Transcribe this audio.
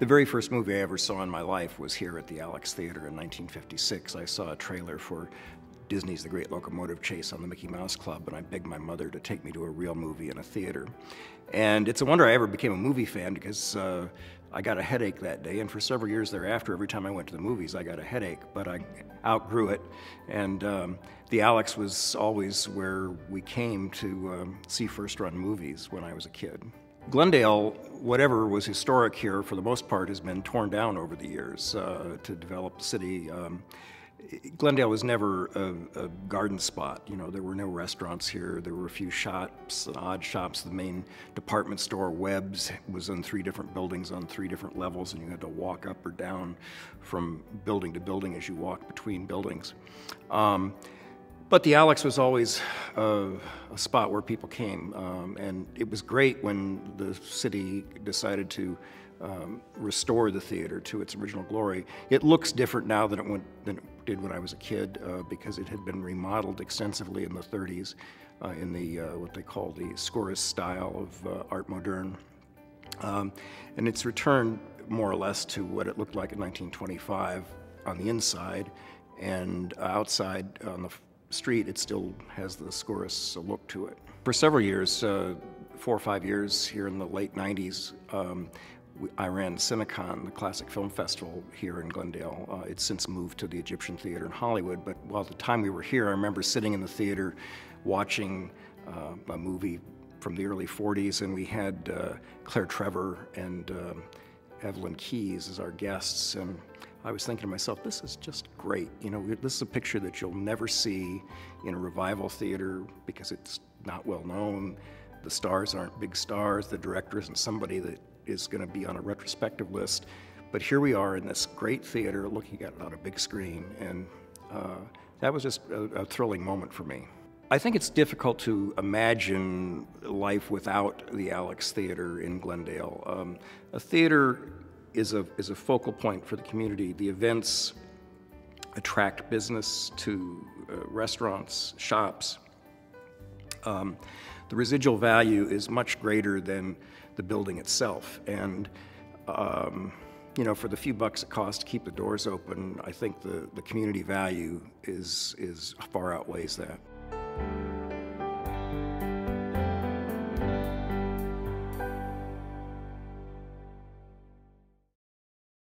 The very first movie I ever saw in my life was here at the Alex Theater in 1956. I saw a trailer for Disney's The Great Locomotive Chase on the Mickey Mouse Club, and I begged my mother to take me to a real movie in a theater. And it's a wonder I ever became a movie fan, because I got a headache that day, and for several years thereafter, every time I went to the movies, I got a headache, but I outgrew it. And the Alex was always where we came to see first-run movies when I was a kid. Glendale, whatever was historic here, for the most part, has been torn down over the years to develop the city. Glendale was never a garden spot. You know, there were no restaurants here. There were a few shops, odd shops. The main department store, Webb's, was in 3 different buildings on 3 different levels, and you had to walk up or down from building to building as you walked between buildings. But the Alex was always a spot where people came, and it was great when the city decided to restore the theater to its original glory. It looks different now than it did when I was a kid, because it had been remodeled extensively in the 30s in the what they call the Scorist style of art moderne. And it's returned more or less to what it looked like in 1925 on the inside, and outside on the street it still has the Scorist look to it. For several years, 4 or 5 years here in the late 90s, I ran Cinecon, the classic film festival here in Glendale. It's since moved to the Egyptian Theater in Hollywood, but while the time we were here, I remember sitting in the theater watching a movie from the early 40s, and we had Claire Trevor and Evelyn Keyes as our guests, and I was thinking to myself, this is just great. You know, this is a picture that you'll never see in a revival theater because it's not well known. The stars aren't big stars. The director isn't somebody that is going to be on a retrospective list. But here we are in this great theater looking at it on a big screen, and that was just a thrilling moment for me. I think it's difficult to imagine life without the Alex Theater in Glendale. A theater is a focal point for the community. The events attract business to restaurants, shops. The residual value is much greater than the building itself, and you know, for the few bucks it costs to keep the doors open, I think the community value is far outweighs that.